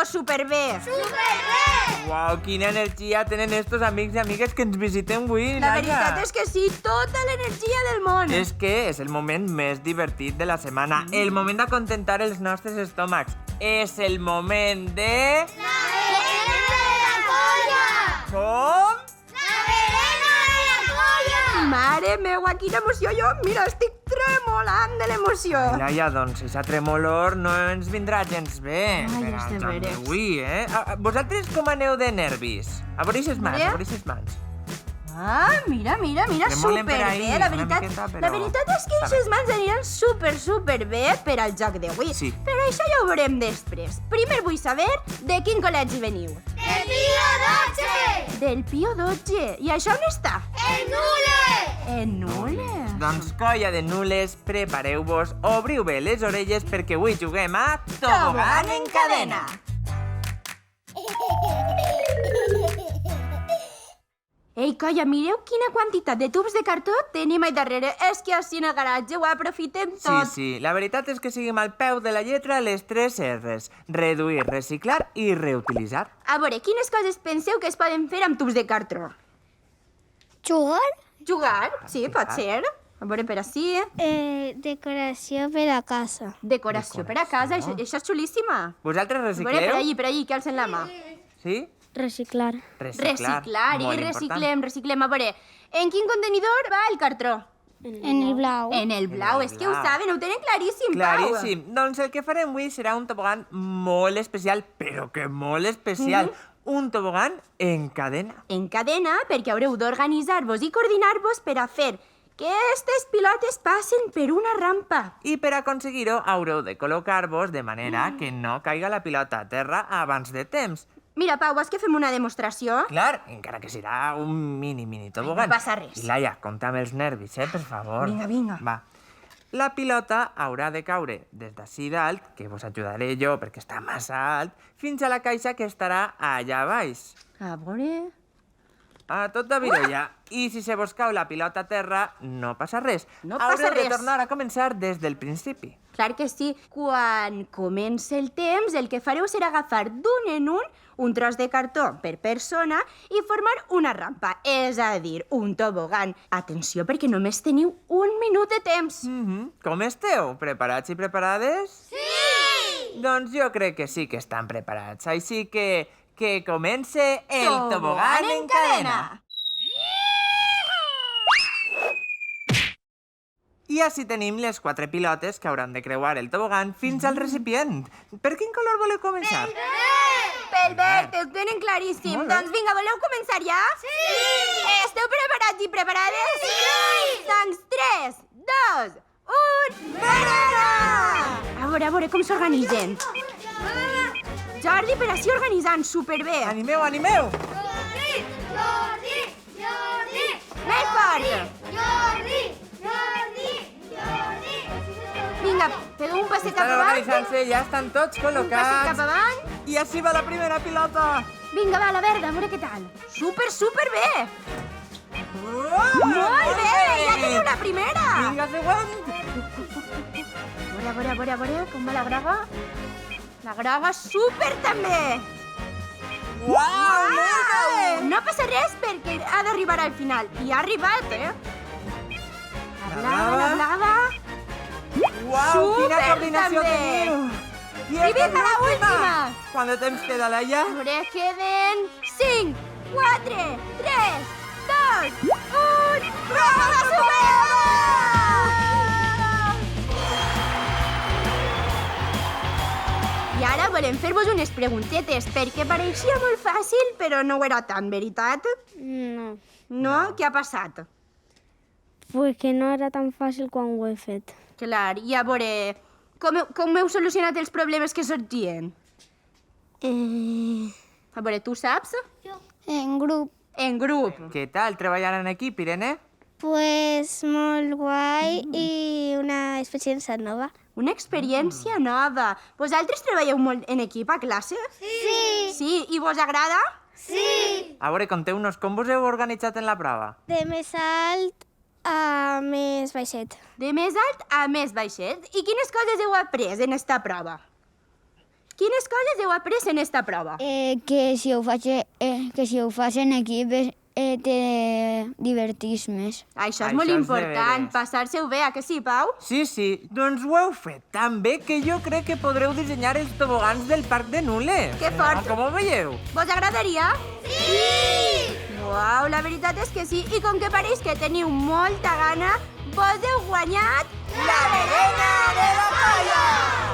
superbé. Superbé! Uau, quina energia tenen estos amics i amigues que ens visiten avui, La Laia. veritat és que sí, tota l'energia del món. És que és el moment més divertit de la setmana, el moment d'acontentar els nostres estómacs. És el moment de... La verena de la colla! Com? La verena de la colla! Mare meua, quina emoció jo! Mira, estic tremolant de l'emoció. Laia, doncs, si s'ha tremolor no ens vindrà gens bé. Ai, per és de al joc veres. d'avui, Vosaltres com aneu de nervis? A veure ses mans, Mira. a veure ses mans. Ah, mira, Tremolen per ahí, superbé. La una veritat, miqueta, però la veritat és que està aquestes mans aniran superbé per al joc d'avui. Sí. Però això ja ho veurem després. Primer vull saber de quin col·legi veniu. ¡El Pío 12! Del Pío 12. I això on està? ¡El Nule! En Nule. Doncs, colla de nules, prepareu-vos, obriu bé les orelles perquè avui juguem a Tobogan en cadena. Ei, colla, mireu quina quantitat de tubs de cartó tenim ahí darrere. És que així en el garatge ho aprofitem tot. Sí, la veritat és que seguim al peu de la lletra les 3 R's. Reduir, reciclar i reutilitzar. A veure, quines coses penseu que es poden fer amb tubs de cartró? ¿Jugar? Jugar? Sí, pot ser. A veure, per així. Decoració per a casa. Decoració per a casa, això és xulíssima. Vosaltres A veure, recicleu? per allí, que alcen la mà. Sí? Reciclar. Reciclar, i molt reciclem. A veure, en quin contenidor va el cartró? En el blau. En el blau, és que ho blau. saben, ho tenen claríssim, Claríssim. Doncs el que farem avui serà un tobogan molt especial, però que molt especial. Un tobogan en cadena. Pau. En cadena, perquè haureu d'organitzar-vos i coordinar-vos per a fer que aquestes pilotes passen per una rampa. I per aconseguir-ho haureu de col·locar-vos de manera que no caiga la pilota a terra abans de temps. Mira, Pau, vols que fem una demostració? Clar, encara que serà un mini tobogan. no passa res. I Laia, compta amb els nervis, per favor. Vinga. Va. La pilota haurà de caure des d'ací dalt, que vos ajudaré jo perquè està massa alt, fins a la caixa que estarà allà baix. A veure... A tota virolla. I si se vos cau la pilota a terra, no passa res. No passa Haureu de res. tornar a començar des del principi. Clar que sí. Quan comença el temps, el que fareu serà agafar d'un en un tros de cartó per persona i formar una rampa, és a dir, un tobogan. Atenció, perquè només teniu un minut de temps. Com esteu? Preparats i preparades? Sí! Doncs jo crec que sí que estan preparats. Així que comence el tobogan en cadena. I així tenim les 4 pilotes que hauran de creuar el tobogan fins al recipient. Per quin color voleu començar? Pel verd, ho tenen claríssim. Molt bé. Doncs vinga, voleu començar ja? Sí! Esteu preparats i preparades? Sí! Doncs 3, 2, 1... Verena! A veure com s'organitzen. Jordi, per així organitzant, superbé. Animeu, animeu! Jordi! Jordi! Jordi! Més fort. Jordi! Jordi! Jordi! Vinga, pegueu un passet Estan cap avant. organitzant-se, ja estan tots Un passet cap col·locats. avant. I així va la primera pilota. Vinga, va, la verda, a veure què tal. Superbé. Molt Molt bé, ja teniu la primera. Vinga, següent. A veure, com va la groga. La groga, super també. Uau! No passa res perquè ha d'arribar al final. I ha arribat, La blava. Uau, quina Súper, coordinació també. teniu! I vinga, esta és la l'última. última. Quant de temps queda, Laia? A veure, queden 5, 4, 3, 2, 1... Groga superada! I ara volem fer-vos unes preguntetes, perquè pareixia molt fàcil, però no ho era tant, veritat? No, No? Què ha passat? pues que no era tan fàcil quan ho he fet. Clar, i a veure, com heu solucionat els problemes que sorgien? A veure, tu saps? En grup. En grup. Què tal treballar en equip, Irene? Pues molt guai i una experiència nova. Una experiència nova. Vosaltres treballeu molt en equip a classe? Sí! Sí, i vos agrada? Sí! A veure, conteu-nos com vos heu organitzat en la prova. De més alt a més baixet. De més alt a més baixet. I quines coses heu après en esta prova? Quines coses heu après en esta prova? Que si ho fas en equip te divertís més. Això és Això molt és important, deberes. passar-se-ho bé, a que sí, Pau? Sí, doncs ho heu fet tan bé que jo crec que podreu dissenyar els tobogans del Parc de Nules. Que fort. Com ho veieu? Vos agradaria? Sí! Uau, la veritat és que sí, i com que pareix que teniu molta gana, vos heu guanyat la berena de la colla!